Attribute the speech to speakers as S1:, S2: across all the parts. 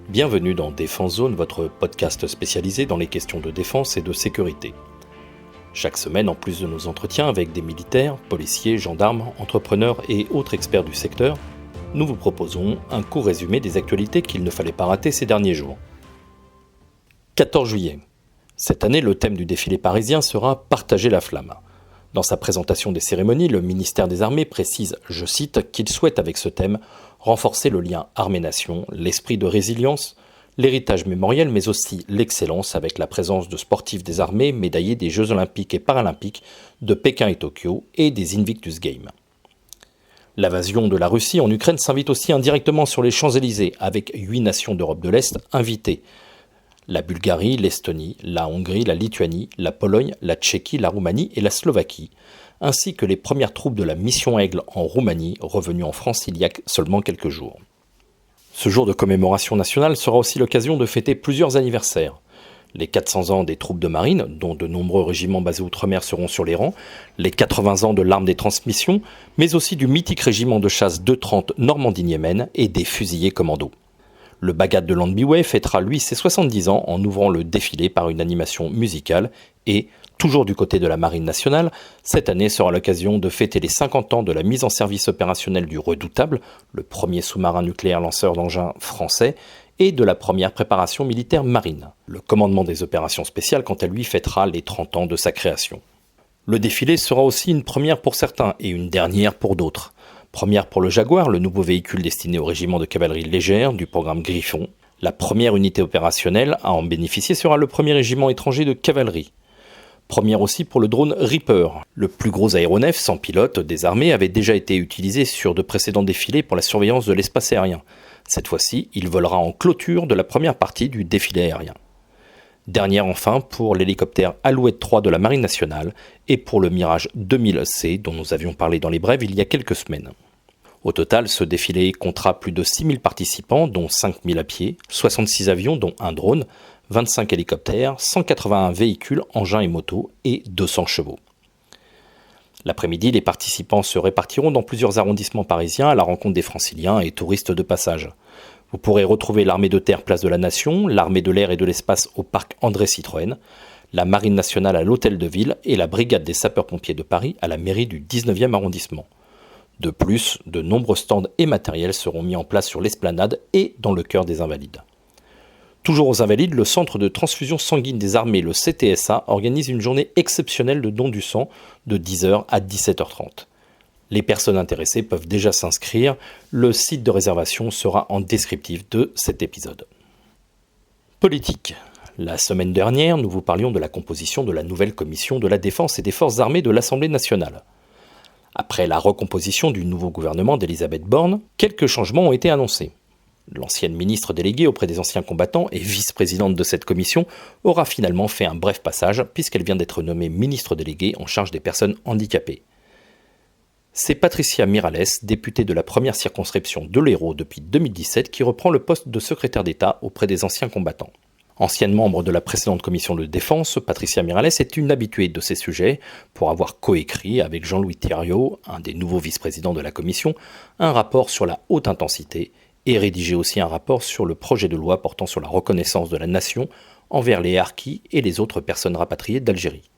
S1: Bienvenue dans Défense Zone, votre podcast spécialisé dans les questions de défense et de sécurité. Chaque semaine, en plus de nos entretiens avec des militaires, policiers, gendarmes, entrepreneurs et autres experts du secteur, nous vous proposons un court résumé des actualités qu'il ne fallait pas rater ces derniers jours. 14 juillet. Cette année, le thème du défilé parisien sera « Partager la flamme ». Dans sa présentation des cérémonies, le ministère des Armées précise, je cite, qu'il souhaite avec ce thème renforcer le lien armée-nation, l'esprit de résilience, l'héritage mémoriel, mais aussi l'excellence avec la présence de sportifs des armées médaillés des Jeux Olympiques et Paralympiques de Pékin et Tokyo et des Invictus Games. L'invasion de la Russie en Ukraine s'invite aussi indirectement sur les Champs-Élysées avec 8 nations d'Europe de l'Est invitées. La Bulgarie, l'Estonie, la Hongrie, la Lituanie, la Pologne, la Tchéquie, la Roumanie et la Slovaquie, ainsi que les premières troupes de la mission Aigle en Roumanie, revenues en France il y a seulement quelques jours. Ce jour de commémoration nationale sera aussi l'occasion de fêter plusieurs anniversaires. Les 400 ans des troupes de marine, dont de nombreux régiments basés outre-mer seront sur les rangs, les 80 ans de l'arme des transmissions, mais aussi du mythique régiment de chasse 230 Normandie-Niemen et des fusiliers commandos. Le Bagad de Landbiway fêtera lui ses 70 ans en ouvrant le défilé par une animation musicale et, toujours du côté de la Marine nationale, cette année sera l'occasion de fêter les 50 ans de la mise en service opérationnelle du Redoutable, le premier sous-marin nucléaire lanceur d'engins français, et de la première préparation militaire marine. Le commandement des opérations spéciales, quant à lui, fêtera les 30 ans de sa création. Le défilé sera aussi une première pour certains et une dernière pour d'autres. Première pour le Jaguar, le nouveau véhicule destiné au régiment de cavalerie légère du programme Griffon. La première unité opérationnelle à en bénéficier sera le premier régiment étranger de cavalerie. Première aussi pour le drone Reaper. Le plus gros aéronef sans pilote des armées avait déjà été utilisé sur de précédents défilés pour la surveillance de l'espace aérien. Cette fois-ci, il volera en clôture de la première partie du défilé aérien. Dernière enfin pour l'hélicoptère Alouette 3 de la Marine nationale et pour le Mirage 2000C dont nous avions parlé dans les brèves il y a quelques semaines. Au total, ce défilé comptera plus de 6000 participants, dont 5000 à pied, 66 avions dont un drone, 25 hélicoptères, 181 véhicules, engins et motos et 200 chevaux. L'après-midi, les participants se répartiront dans plusieurs arrondissements parisiens à la rencontre des franciliens et touristes de passage. Vous pourrez retrouver l'armée de terre place de la Nation, l'armée de l'air et de l'espace au parc André Citroën, la marine nationale à l'hôtel de ville et la brigade des sapeurs-pompiers de Paris à la mairie du 19e arrondissement. De plus, de nombreux stands et matériels seront mis en place sur l'esplanade et dans le cœur des Invalides. Toujours aux Invalides, le centre de transfusion sanguine des armées, le CTSA, organise une journée exceptionnelle de don du sang de 10h à 17h30. Les personnes intéressées peuvent déjà s'inscrire. Le site de réservation sera en descriptif de cet épisode. Politique. La semaine dernière, nous vous parlions de la composition de la nouvelle commission de la défense et des forces armées de l'Assemblée nationale. Après la recomposition du nouveau gouvernement d'Elisabeth Borne, quelques changements ont été annoncés. L'ancienne ministre déléguée auprès des anciens combattants et vice-présidente de cette commission aura finalement fait un bref passage puisqu'elle vient d'être nommée ministre déléguée en charge des personnes handicapées. C'est Patricia Miralles, députée de la première circonscription de l'Hérault depuis 2017, qui reprend le poste de secrétaire d'État auprès des anciens combattants. Ancienne membre de la précédente commission de défense, Patricia Miralles est une habituée de ces sujets pour avoir coécrit avec Jean-Louis Thiriot, un des nouveaux vice-présidents de la commission, un rapport sur la haute intensité et rédigé aussi un rapport sur le projet de loi portant sur la reconnaissance de la nation envers les harkis et les autres personnes rapatriées d'Algérie.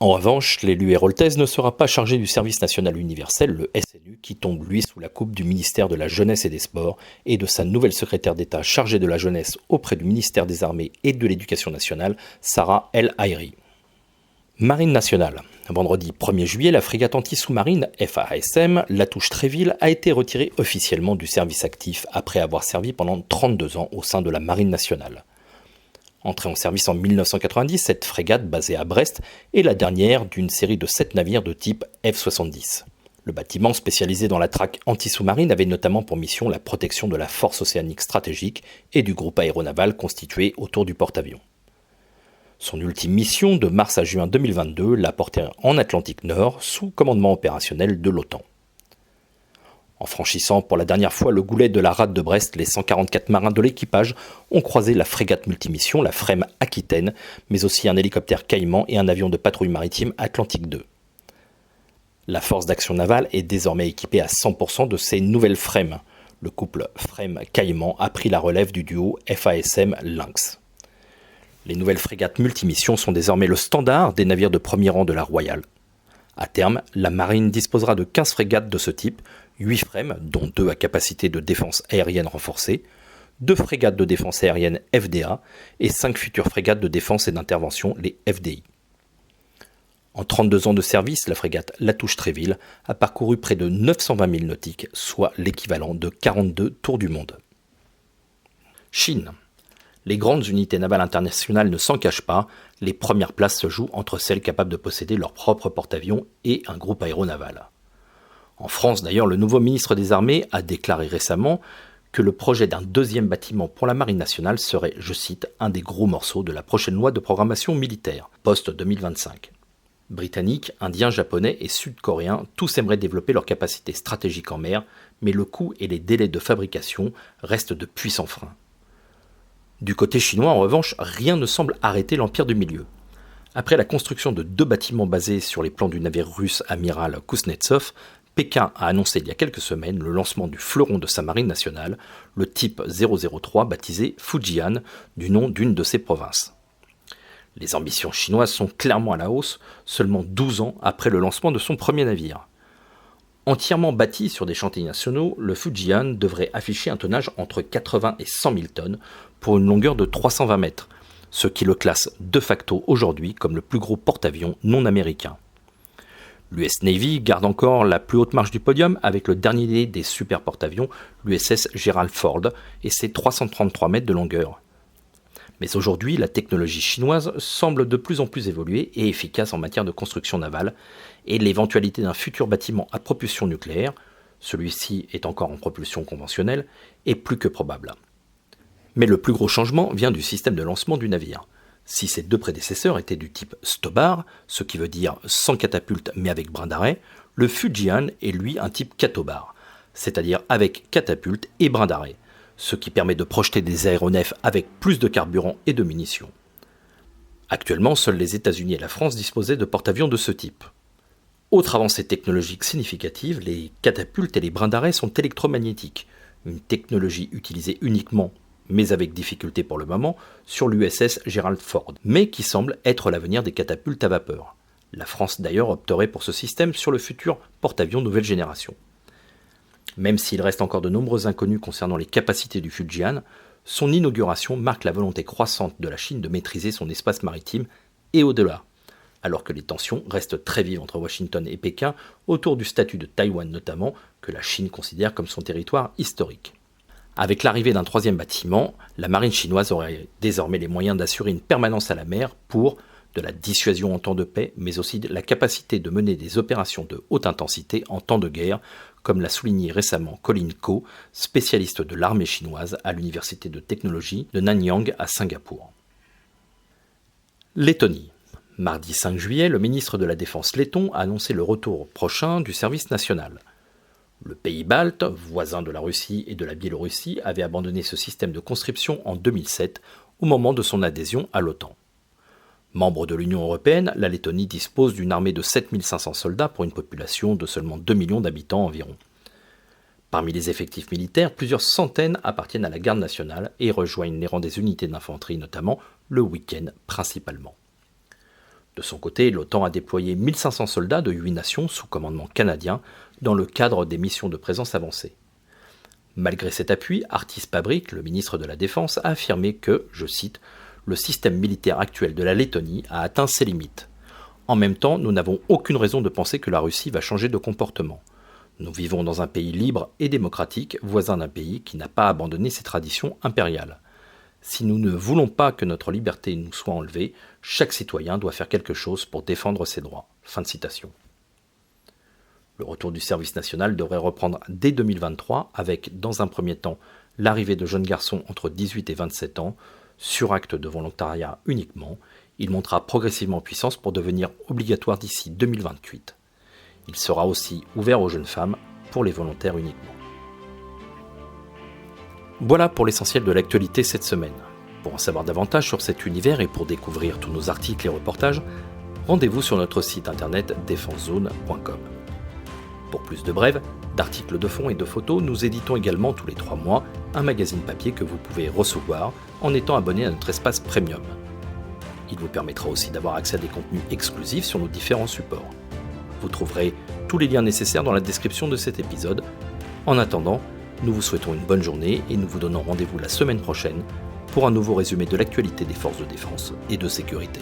S1: En revanche, l'élu héroltaise ne sera pas chargé du service national universel, le SNU, qui tombe lui sous la coupe du ministère de la Jeunesse et des Sports et de sa nouvelle secrétaire d'État chargée de la jeunesse auprès du ministère des Armées et de l'Éducation nationale, Sarah El Haïry. Marine nationale. Vendredi 1er juillet, la frégate anti-sous-marine FASM, la Touche Tréville, a été retirée officiellement du service actif après avoir servi pendant 32 ans au sein de la Marine nationale. Entrée en service en 1990, cette frégate basée à Brest est la dernière d'une série de 7 navires de type F-70. Le bâtiment spécialisé dans la traque anti-sous-marine avait notamment pour mission la protection de la force océanique stratégique et du groupe aéronaval constitué autour du porte-avions. Son ultime mission, de mars à juin 2022, l'a porté en Atlantique Nord sous commandement opérationnel de l'OTAN. En franchissant pour la dernière fois le goulet de la rade de Brest, les 144 marins de l'équipage ont croisé la frégate multimission, la FREMM Aquitaine, mais aussi un hélicoptère Caïman et un avion de patrouille maritime Atlantique 2. La force d'action navale est désormais équipée à 100% de ces nouvelles FREMM. Le couple Frame-Caïman a pris la relève du duo FASM Lynx. Les nouvelles frégates multimissions sont désormais le standard des navires de premier rang de la Royal. À terme, la marine disposera de 15 frégates de ce type, 8 Frame, dont 2 à capacité de défense aérienne renforcée, 2 frégates de défense aérienne FDA et 5 futures frégates de défense et d'intervention, les FDI. En 32 ans de service, la frégate Latouche-Tréville a parcouru près de 920 milles nautiques, soit l'équivalent de 42 tours du monde. Chine. Les grandes unités navales internationales ne s'en cachent pas, les premières places se jouent entre celles capables de posséder leur propre porte-avions et un groupe aéronaval. En France d'ailleurs, le nouveau ministre des Armées a déclaré récemment que le projet d'un deuxième bâtiment pour la Marine nationale serait, je cite, un des gros morceaux de la prochaine loi de programmation militaire, post-2025. Britanniques, Indiens, Japonais et Sud-Coréens, tous aimeraient développer leurs capacités stratégiques en mer, mais le coût et les délais de fabrication restent de puissants freins. Du côté chinois, en revanche, rien ne semble arrêter l'Empire du Milieu. Après la construction de 2 bâtiments basés sur les plans du navire russe amiral Kuznetsov, Pékin a annoncé il y a quelques semaines le lancement du fleuron de sa marine nationale, le type 003 baptisé Fujian, du nom d'une de ses provinces. Les ambitions chinoises sont clairement à la hausse, seulement 12 ans après le lancement de son premier navire. Entièrement bâti sur des chantiers nationaux, le Fujian devrait afficher un tonnage entre 80 et 100 000 tonnes pour une longueur de 320 mètres, ce qui le classe de facto aujourd'hui comme le plus gros porte-avions non américain. L'US Navy garde encore la plus haute marche du podium avec le dernier des super porte-avions, l'USS Gerald Ford, et ses 333 mètres de longueur. Mais aujourd'hui, la technologie chinoise semble de plus en plus évoluer et efficace en matière de construction navale, et l'éventualité d'un futur bâtiment à propulsion nucléaire, celui-ci est encore en propulsion conventionnelle, est plus que probable. Mais le plus gros changement vient du système de lancement du navire. Si ses 2 prédécesseurs étaient du type Stobar, ce qui veut dire sans catapulte mais avec brin d'arrêt, le Fujian est lui un type Catobar, c'est-à-dire avec catapulte et brin d'arrêt, ce qui permet de projeter des aéronefs avec plus de carburant et de munitions. Actuellement, seuls les États-Unis et la France disposaient de porte-avions de ce type. Autre avancée technologique significative, les catapultes et les brins d'arrêt sont électromagnétiques, une technologie utilisée uniquement, mais avec difficulté pour le moment, sur l'USS Gerald Ford, mais qui semble être l'avenir des catapultes à vapeur. La France d'ailleurs opterait pour ce système sur le futur porte-avions nouvelle génération. Même s'il reste encore de nombreux inconnus concernant les capacités du Fujian, son inauguration marque la volonté croissante de la Chine de maîtriser son espace maritime et au-delà, alors que les tensions restent très vives entre Washington et Pékin autour du statut de Taïwan notamment, que la Chine considère comme son territoire historique. Avec l'arrivée d'un 3e bâtiment, la marine chinoise aurait désormais les moyens d'assurer une permanence à la mer pour de la dissuasion en temps de paix, mais aussi la capacité de mener des opérations de haute intensité en temps de guerre, comme l'a souligné récemment Colin Ko, spécialiste de l'armée chinoise à l'université de technologie de Nanyang à Singapour. Lettonie. Mardi 5 juillet, le ministre de la Défense letton a annoncé le retour prochain du service national. Le pays balte, voisin de la Russie et de la Biélorussie, avait abandonné ce système de conscription en 2007, au moment de son adhésion à l'OTAN. Membre de l'Union européenne, la Lettonie dispose d'une armée de 7500 soldats pour une population de seulement 2 millions d'habitants environ. Parmi les effectifs militaires, plusieurs centaines appartiennent à la garde nationale et rejoignent les rangs des unités d'infanterie, notamment le week-end principalement. De son côté, l'OTAN a déployé 1500 soldats de 8 nations sous commandement canadien dans le cadre des missions de présence avancée. Malgré cet appui, Artis Pabriks, le ministre de la Défense, a affirmé que, je cite, « le système militaire actuel de la Lettonie a atteint ses limites. En même temps, nous n'avons aucune raison de penser que la Russie va changer de comportement. Nous vivons dans un pays libre et démocratique, voisin d'un pays qui n'a pas abandonné ses traditions impériales. Si nous ne voulons pas que notre liberté nous soit enlevée, chaque citoyen doit faire quelque chose pour défendre ses droits. » Fin de citation. Le retour du service national devrait reprendre dès 2023 avec, dans un premier temps, l'arrivée de jeunes garçons entre 18 et 27 ans, sur acte de volontariat uniquement. Il montera progressivement en puissance pour devenir obligatoire d'ici 2028. Il sera aussi ouvert aux jeunes femmes pour les volontaires uniquement. Voilà pour l'essentiel de l'actualité cette semaine. Pour en savoir davantage sur cet univers et pour découvrir tous nos articles et reportages, rendez-vous sur notre site internet defensezone.com. Pour plus de brèves, d'articles de fond et de photos, nous éditons également tous les 3 mois un magazine papier que vous pouvez recevoir en étant abonné à notre espace premium. Il vous permettra aussi d'avoir accès à des contenus exclusifs sur nos différents supports. Vous trouverez tous les liens nécessaires dans la description de cet épisode. En attendant, nous vous souhaitons une bonne journée et nous vous donnons rendez-vous la semaine prochaine pour un nouveau résumé de l'actualité des forces de défense et de sécurité.